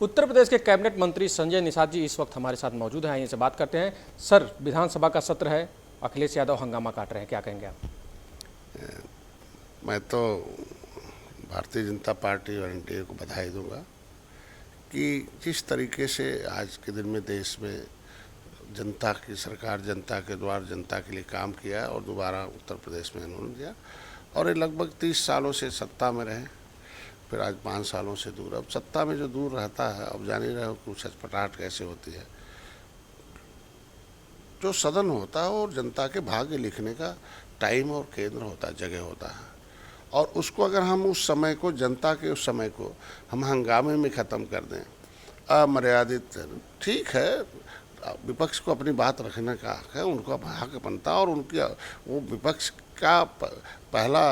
उत्तर प्रदेश के कैबिनेट मंत्री संजय निषाद जी इस वक्त हमारे साथ मौजूद हैं। इनसे बात करते हैं। सर, विधानसभा का सत्र है, अखिलेश यादव हंगामा काट रहे हैं, क्या कहेंगे आप? मैं तो भारतीय जनता पार्टी और एनडीए को बधाई दूंगा कि जिस तरीके से आज के दिन में देश में जनता की सरकार, जनता के द्वार, जनता के लिए काम किया और दोबारा उत्तर प्रदेश में उन्होंने दिया। और ये लगभग 30 सालों से सत्ता में रहे, फिर आज 5 सालों से दूर। अब सत्ता में जो दूर रहता है, अब जान ही रहे हो कि छटपटाहट कैसे होती है। जो सदन होता है और जनता के भाग्य लिखने का टाइम और केंद्र होता है, जगह होता है। और उसको अगर हम उस समय को, जनता के उस समय को हम हंगामे में ख़त्म कर दें, अमर्यादित, ठीक है, विपक्ष को अपनी बात रखने का हक है, उनको हक बनता और उनकी वो विपक्ष का पहला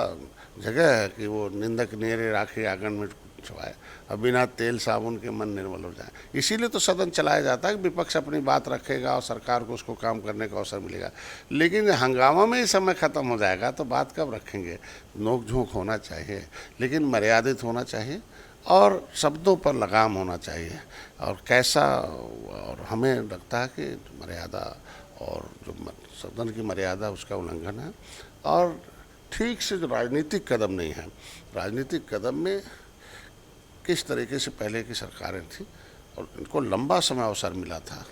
जगह है कि वो निंदक नेरे राखे आंगन में छुपाए, अब बिना तेल साबुन के मन निर्मल हो जाए। इसीलिए तो सदन चलाया जाता है कि विपक्ष अपनी बात रखेगा और सरकार को उसको काम करने का अवसर मिलेगा। लेकिन हंगामा में ही समय ख़त्म हो जाएगा तो बात कब रखेंगे? नोक झोंक होना चाहिए, लेकिन मर्यादित होना चाहिए और शब्दों पर लगाम होना चाहिए। और कैसा, और हमें लगता है कि मर्यादा और जो सदन की मर्यादा, उसका उल्लंघन है। और ठीक से जो राजनीतिक कदम नहीं है, राजनीतिक कदम में किस तरीके से पहले की सरकारें थी और इनको लंबा समय अवसर मिला था,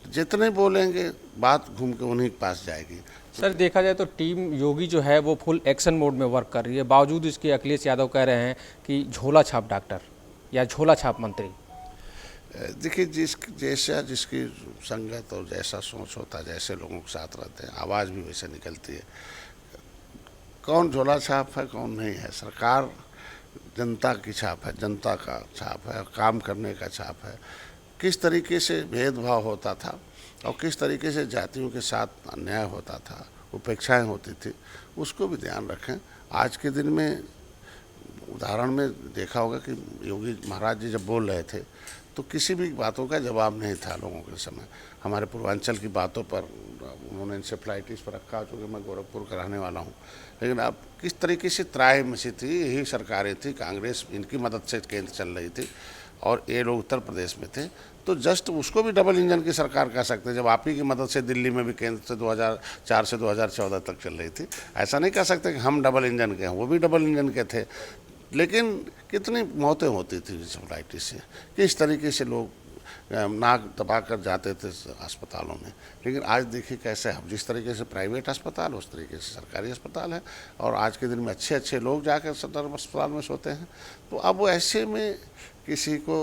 जितने बोलेंगे बात घूम के उन्हीं के पास जाएगी। सर, देखा जाए तो टीम योगी जो है वो फुल एक्शन मोड में वर्क कर रही है, बावजूद इसके अखिलेश यादव कह रहे हैं कि झोला छाप डॉक्टर या झोला छाप मंत्री। देखिए, जैसा जिसकी संगत और जैसा सोच होता है, जैसे लोगों के साथ रहते हैं, आवाज़ भी वैसे निकलती है। कौन झोला छाप है, कौन नहीं है? सरकार जनता की छाप है, जनता का छाप है, काम करने का छाप है। किस तरीके से भेदभाव होता था और किस तरीके से जातियों के साथ अन्याय होता था, उपेक्षाएं होती थी, उसको भी ध्यान रखें। आज के दिन में उदाहरण में देखा होगा कि योगी महाराज जी जब बोल रहे थे तो किसी भी बातों का जवाब नहीं था लोगों के समय। हमारे पूर्वांचल की बातों पर उन्होंने इंसेफ्लाइटिस पर रखा, चूँकि मैं गोरखपुर का रहने वाला हूँ। लेकिन अब किस तरीके से त्राहि मची थी, यही सरकारें थी, कांग्रेस, इनकी मदद से केंद्र चल रही थी और ये लोग उत्तर प्रदेश में थे। तो जस्ट उसको भी डबल इंजन की सरकार कह सकते हैं, जब आप ही की मदद से दिल्ली में भी केंद्र से 2004 से 2014 तक चल रही थी। ऐसा नहीं कह सकते कि हम डबल इंजन के हैं, वो भी डबल इंजन के थे। लेकिन कितनी मौतें होती थी इंसेफ्लाइटिस से, किस तरीके से लोग नाक दबा कर जाते थे अस्पतालों में। लेकिन आज देखिए कैसे, अब जिस तरीके से प्राइवेट अस्पताल, उस तरीके से सरकारी अस्पताल है और आज के दिन में अच्छे अच्छे लोग जाकर सदर अस्पताल में सोते हैं। तो अब ऐसे में किसी को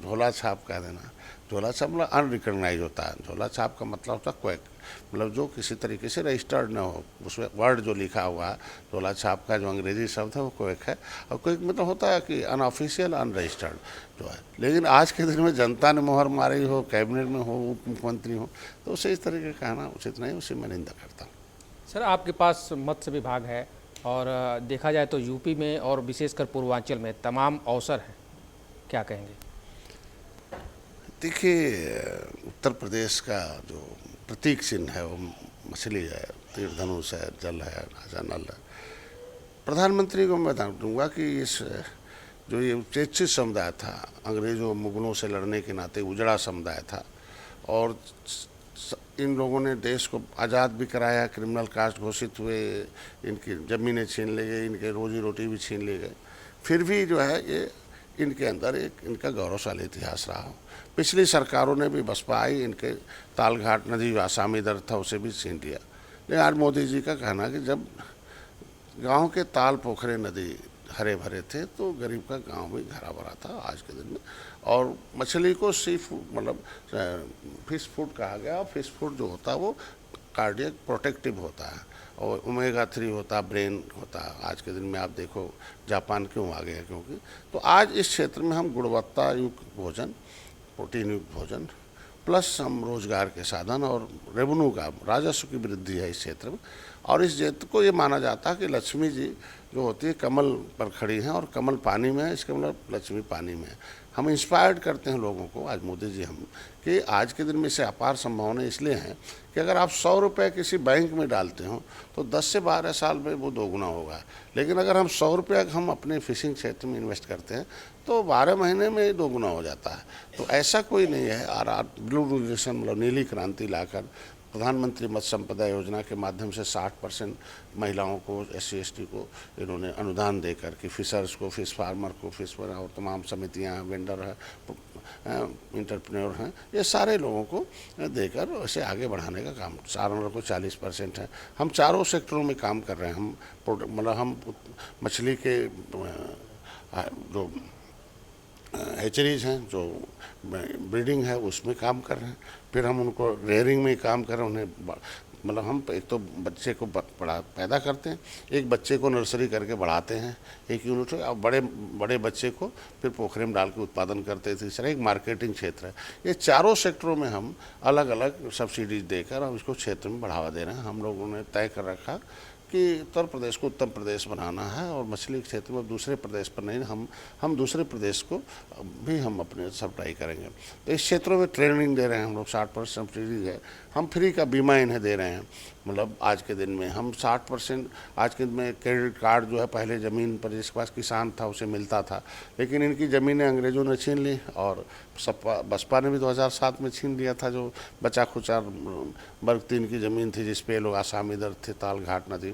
झोला छाप कह देना, झोला छाप मतलब अनरिकग्नाइज होता है। झोला छाप का मतलब होता है क्वैक, मतलब जो किसी तरीके से रजिस्टर्ड न हो, उसमें वर्ड जो लिखा हुआ है। झोला छाप का जो अंग्रेजी शब्द है वो क्वैक है, और क्वैक मतलब होता है कि अनऑफिशियल, अनरजिस्टर्ड जो है। लेकिन आज के दिन में जनता ने मोहर मारी हो, कैबिनेट में हो, उप मुख्यमंत्री हो, तो उसे इस तरीके का कहना उचित नहीं, उसे मैं निंदा करता हूँ। सर, आपके पास मत्स्य विभाग है और देखा जाए तो यूपी में और विशेषकर पूर्वांचल में तमाम अवसर हैं, क्या कहेंगे? देखिए, उत्तर प्रदेश का जो प्रतीक चिन्ह है वो मछली है, तीर धनुष है, जल है, राजा नल है। प्रधानमंत्री को मैं बता दूंगा कि इस जो ये उपेक्षित समुदाय था, अंग्रेजों मुगलों से लड़ने के नाते उजड़ा समुदाय था और इन लोगों ने देश को आज़ाद भी कराया, क्रिमिनल कास्ट घोषित हुए, इनकी ज़मीनें छीन ले गए, इनके रोजी रोटी भी छीन ले गए। फिर भी जो है ये इनके अंदर एक इनका गौरवशाली इतिहास रहा हो। पिछली सरकारों ने भी, बसपा आई, इनके तालघाट नदी आसामी दर था उसे भी छीन लिया। लेकिन आज मोदी जी का कहना है कि जब गांव के ताल पोखरे नदी हरे भरे थे तो गरीब का गांव भी हरा भरा था आज के दिन में। और मछली को सी फूड, मतलब फिश फूड कहा गया। और फिश फूड जो होता है वो कार्डियक प्रोटेक्टिव होता है और ओमेगा 3 होता है, ब्रेन होता है। आज के दिन में आप देखो जापान क्यों आ गया, क्योंकि तो आज इस क्षेत्र में हम गुणवत्ता युक्त भोजन, प्रोटीन युक्त भोजन, प्लस हम रोजगार के साधन और रेवेन्यू का, राजस्व की वृद्धि है इस क्षेत्र में। और इस क्षेत्र को ये माना जाता है कि लक्ष्मी जी जो होती है कमल पर खड़ी हैं और कमल पानी में है, इसका मतलब लक्ष्मी पानी में है। हम इंस्पायर्ड करते हैं लोगों को। आज मोदी जी हम कि आज के दिन में से अपार संभावना इसलिए हैं कि अगर आप 100 रुपये किसी बैंक में डालते हो तो 10 से 12 साल में वो दोगुना होगा, लेकिन अगर हम 100 रुपये हम अपने फिशिंग क्षेत्र में इन्वेस्ट करते हैं तो 12 महीने में दोगुना हो जाता है। तो ऐसा कोई नहीं है। और ब्लू रेवोल्यूशन मतलब नीली क्रांति लाकर प्रधानमंत्री मत्स्य संपदा योजना के माध्यम से 60% महिलाओं को, SC ST को इन्होंने अनुदान देकर कि फिशर्स को, फिश फार्मर को, फिश और तमाम समितियां, वेंडर है, इंटरप्रेन्योर हैं, ये सारे लोगों को देकर उसे आगे बढ़ाने का काम। सारण को 40% है। हम चारों सेक्टरों में काम कर रहे हैं। हम मतलब हम मछली के जो हैचरीज हैं, जो ब्रीडिंग है उसमें काम कर रहे हैं, फिर हम उनको रेयरिंग में काम कर रहे हैं। उन्हें मतलब हम एक तो बच्चे को बड़ा पैदा करते हैं, एक बच्चे को नर्सरी करके बढ़ाते हैं एक यूनिट, और बड़े बच्चे को फिर पोखरे में डाल के उत्पादन करते हैं। तीसरा एक मार्केटिंग क्षेत्र है। ये चारों सेक्टरों में हम अलग अलग सब्सिडीज देकर हम इसको क्षेत्र में बढ़ावा दे रहे हैं। हम लोगों ने तय कर रखा कि उत्तर प्रदेश को उत्तम प्रदेश बनाना है और मछली क्षेत्र में दूसरे प्रदेश पर नहीं, हम दूसरे प्रदेश को भी हम अपने सप्लाई करेंगे। तो इस क्षेत्रों में ट्रेनिंग दे रहे हैं हम लोग। 60% सब्सिडी है। हम फ्री का बीमा इन्हें दे रहे हैं। मतलब आज के दिन में हम 60% आज के दिन में क्रेडिट कार्ड जो है, पहले ज़मीन पर जिसके पास किसान था उसे मिलता था, लेकिन इनकी ज़मीनें अंग्रेज़ों ने छीन ली और बसपा ने भी 2007 में छीन लिया था। जो बचा खुचा वर्ग 3 की ज़मीन थी जिस पे लोग आसामी दर थे, ताल घाट नदी।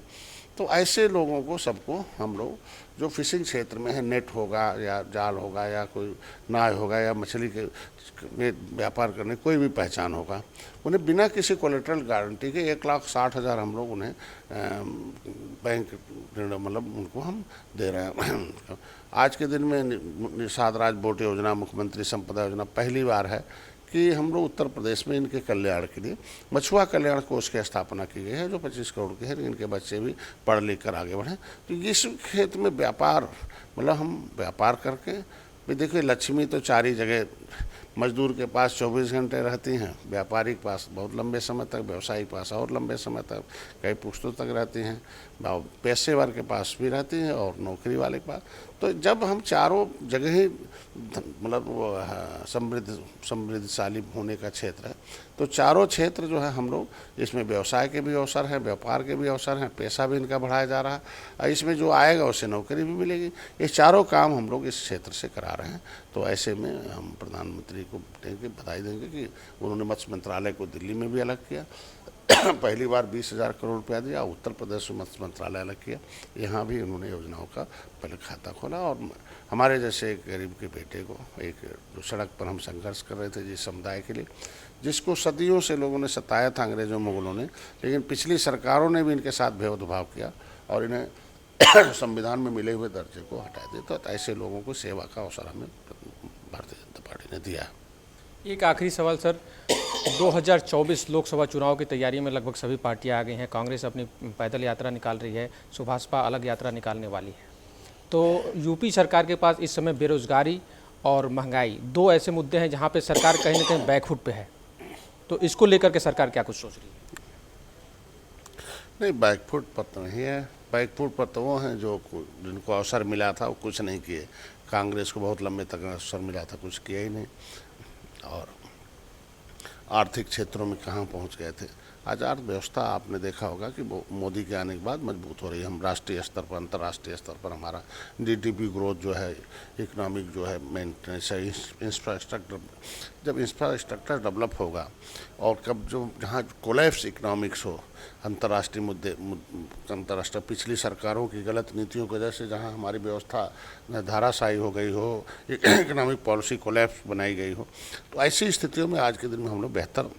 तो ऐसे लोगों को सबको हम लोग जो फिशिंग क्षेत्र में है, नेट होगा या जाल होगा या कोई नाव होगा या मछली के व्यापार करने कोई भी पहचान होगा, उन्हें बिना किसी कोलेटरल गारंटी के 1,60,000 हम लोग उन्हें बैंक ऋण मतलब उनको हम दे रहे हैं। आज के दिन में निषाद राज बोट योजना, मुख्यमंत्री संपदा योजना पहली बार है कि हम लोग उत्तर प्रदेश में इनके कल्याण के लिए मछुआ कल्याण कोष की स्थापना की गई है, जो 25 करोड़ के है। इनके बच्चे भी पढ़ लिख कर आगे बढ़ें। तो इस क्षेत्र में व्यापार मतलब हम व्यापार करके भी देखिए, लक्ष्मी तो 4 ही जगह, मजदूर के पास 24 घंटे रहती हैं, व्यापारी के पास बहुत लंबे समय तक, व्यवसायी के पास और लंबे समय तक, कई पुश्तों तक रहती हैं, पेशेवर के पास भी रहती हैं और नौकरी वाले के पास। तो जब हम चारों जगह ही मतलब समृद्धशाली होने का क्षेत्र है, तो चारों क्षेत्र जो है हम लोग इसमें व्यवसाय के भी अवसर हैं, व्यापार के भी अवसर हैं, पैसा भी इनका बढ़ाया जा रहा है और इसमें जो आएगा उसे नौकरी भी मिलेगी। ये चारों काम हम लोग इस क्षेत्र से करा रहे हैं। तो ऐसे में हम प्रधानमंत्री को बधाई देंगे कि उन्होंने मत्स्य मंत्रालय को दिल्ली में भी अलग किया। पहली बार 20,000 करोड़ रुपया दिया। उत्तर प्रदेश में मत्स्य मंत्रालय अलग किया, यहाँ भी उन्होंने योजनाओं का पहले खाता खोला। और हमारे जैसे एक गरीब के बेटे को, एक जो सड़क पर हम संघर्ष कर रहे थे जिस समुदाय के लिए, जिसको सदियों से लोगों ने सताया था, अंग्रेज़ों मुगलों ने, लेकिन पिछली सरकारों ने भी इनके साथ भेदभाव किया और इन्हें संविधान में मिले हुए दर्जे को हटा दिया। तो ऐसे लोगों को सेवा का अवसर हमें भारतीय जनता पार्टी ने दिया। एक आखिरी सवाल सर, 2024 लोकसभा चुनाव की तैयारी में लगभग सभी पार्टियां आ गई हैं। कांग्रेस अपनी पैदल यात्रा निकाल रही है, सुभाषपा अलग यात्रा निकालने वाली है। तो यूपी सरकार के पास इस समय बेरोजगारी और महंगाई 2 ऐसे मुद्दे हैं जहां पे सरकार कहीं ना कहीं बैकफुट पे है। तो इसको लेकर के सरकार क्या कुछ सोच रही है? नहीं, बैकफुट पर तो नहीं है। बैकफुट पर तो वो हैं जो जिनको अवसर मिला था वो कुछ नहीं किए। कांग्रेस को बहुत लंबे तक अवसर मिला था, कुछ किया ही नहीं। और आर्थिक क्षेत्रों में कहाँ पहुँच गए थे। आज अर्थव्यवस्था आपने देखा होगा कि वो मोदी के आने के बाद मजबूत हो रही है। हम राष्ट्रीय स्तर पर, अंतर्राष्ट्रीय स्तर पर हमारा GDP ग्रोथ जो है, इकोनॉमिक जो है मेंटेनेंस है, इंफ्रास्ट्रक्चर, जब इंफ्रास्ट्रक्चर डेवलप होगा और कब जो जहाँ कोलैप्स इकोनॉमिक्स हो, अंतर्राष्ट्रीय मुद्दे, अंतर्राष्ट्रीय पिछली सरकारों की गलत नीतियों की वजह से जहाँ हमारी व्यवस्था धाराशायी हो गई हो, इकोनॉमिक पॉलिसी कोलैप्स बनाई गई हो, तो ऐसी स्थितियों में आज के दिन में हम लोग बेहतर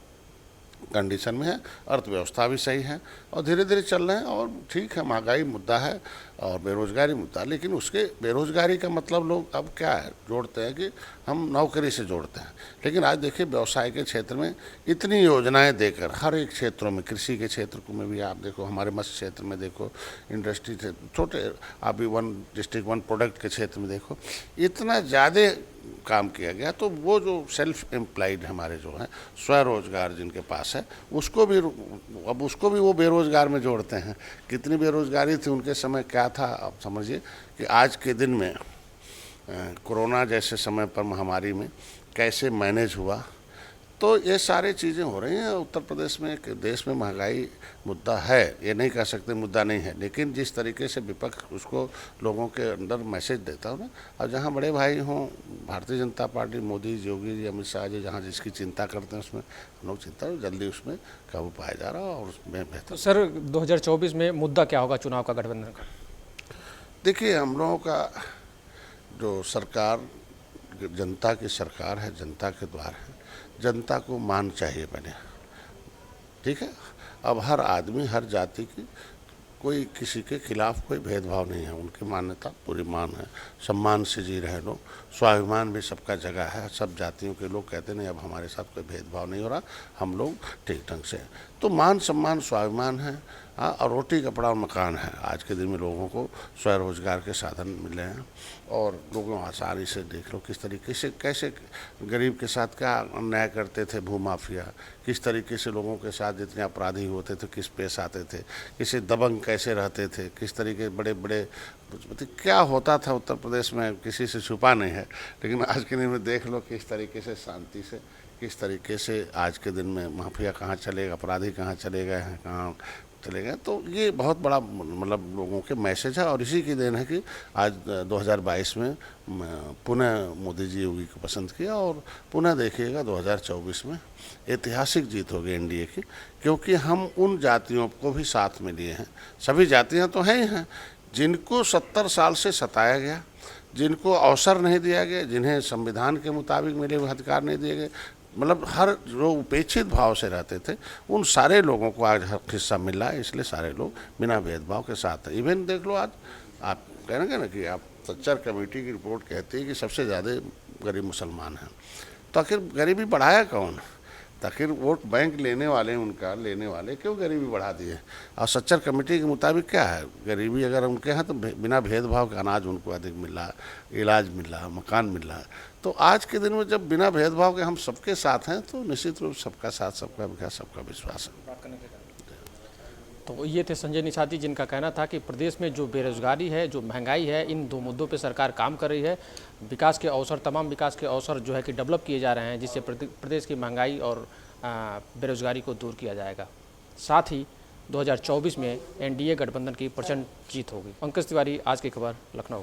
कंडीशन में है। अर्थव्यवस्था भी सही है और धीरे धीरे चल रहे हैं। और ठीक है, महंगाई मुद्दा है और बेरोजगारी मुद्दा, लेकिन उसके बेरोजगारी का मतलब लोग अब क्या है जोड़ते हैं कि हम नौकरी से जोड़ते हैं। लेकिन आज देखिए, व्यवसाय के क्षेत्र में इतनी योजनाएं देकर हर एक क्षेत्रों में, कृषि के क्षेत्र में भी आप देखो, हमारे मत्स्य क्षेत्र में देखो, इंडस्ट्री से छोटे अभी 1 डिस्ट्रिक्ट 1 प्रोडक्ट के क्षेत्र में देखो, इतना ज़्यादा काम किया गया। तो वो जो सेल्फ एम्प्लॉयड हमारे जो हैं, स्वरोजगार जिनके पास है, उसको भी वो बेरोजगार में जोड़ते हैं। कितनी बेरोजगारी थी उनके समय, क्या था, आप समझिए कि आज के दिन में कोरोना जैसे समय पर महामारी में कैसे मैनेज हुआ। तो ये सारी चीज़ें हो रही हैं। उत्तर प्रदेश में, एक देश में महंगाई मुद्दा है, ये नहीं कह सकते मुद्दा नहीं है, लेकिन जिस तरीके से विपक्ष उसको लोगों के अंदर मैसेज देता हो ना, और जहाँ बड़े भाई हों भारतीय जनता पार्टी, मोदी जी, योगी जी, अमित शाह जी, जहाँ जिसकी चिंता करते हैं उसमें हम लोग चिंता जल्दी उसमें काबू पाया जा रहा है और उसमें बेहतर। तो सर 2024 में मुद्दा क्या होगा चुनाव का गठबंधन का? देखिए, हम लोगों का जो सरकार जनता की सरकार है, जनता के द्वार है, जनता को मान चाहिए बने, ठीक है। अब हर आदमी, हर जाति की, कोई किसी के खिलाफ कोई भेदभाव नहीं है, उनकी मान्यता पूरी मान है, सम्मान से जी रहे लोग, स्वाभिमान भी सबका जगह है। सब जातियों के लोग कहते नहीं अब हमारे साथ कोई भेदभाव नहीं हो रहा, हम लोग ठीक ढंग से हैं। तो मान सम्मान स्वाभिमान है, हाँ, और रोटी कपड़ा और मकान है। आज के दिन में लोगों को स्वरोजगार के साधन मिले हैं और लोगों आसानी से देख लो किस तरीके से, कैसे गरीब के साथ क्या अन्याय करते थे भूमाफिया, किस तरीके से लोगों के साथ जितने अपराधी होते थे किस पेश आते थे, किसी दबंग कैसे रहते थे, किस तरीके बड़े बड़े क्या होता था उत्तर प्रदेश में, किसी से छुपा नहीं है। लेकिन आज के दिन में देख लो किस तरीके से शांति से, किस तरीके से आज के दिन में माफिया कहाँ चलेगा, अपराधी कहाँ चले गए हैं, कहाँ चले गए। तो ये बहुत बड़ा मतलब लोगों के मैसेज है और इसी की देन है कि आज 2022 में पुनः मोदी जी योगी को पसंद किया और पुनः देखिएगा 2024 में ऐतिहासिक जीत होगी एनडीए की, क्योंकि हम उन जातियों को भी साथ में लिए हैं। सभी जातियां तो हैं ही हैं जिनको 70 साल से सताया गया, जिनको अवसर नहीं दिया गया, जिन्हें संविधान के मुताबिक मिले हुए अधिकार नहीं दिए गए, मतलब हर जो उपेक्षित भाव से रहते थे उन सारे लोगों को आज हक हिस्सा मिल रहा है। इसलिए सारे लोग बिना भेदभाव के साथ है। इवन देख लो आज आप कहेंगे ना कि आप सच्चर कमेटी की रिपोर्ट कहती है कि सबसे ज़्यादा गरीब मुसलमान हैं, तो आखिर गरीबी बढ़ाया कौन? तो आखिर वोट बैंक लेने वाले, उनका लेने वाले क्यों गरीबी बढ़ा दिए? और सच्चर कमेटी के मुताबिक क्या है, गरीबी अगर उनके यहाँ तो बिना भेदभाव के अनाज उनको अधिक मिल रहा है, इलाज मिल रहा है, मकान मिल रहा है। तो आज के दिन में जब बिना भेदभाव के हम सबके साथ हैं तो निश्चित रूप सबका साथ, सबका विकास, सबका विश्वास है। तो ये थे संजय निषाद, जिनका कहना था कि प्रदेश में जो बेरोजगारी है, जो महंगाई है, इन दो मुद्दों पे सरकार काम कर रही है। विकास के अवसर, तमाम विकास के अवसर जो है कि डेवलप किए जा रहे हैं, जिससे प्रदेश की महंगाई और बेरोजगारी को दूर किया जाएगा। साथ ही 2024 में एनडीए गठबंधन की प्रचंड जीत होगी। पंकज तिवारी, आज की खबर, लखनऊ।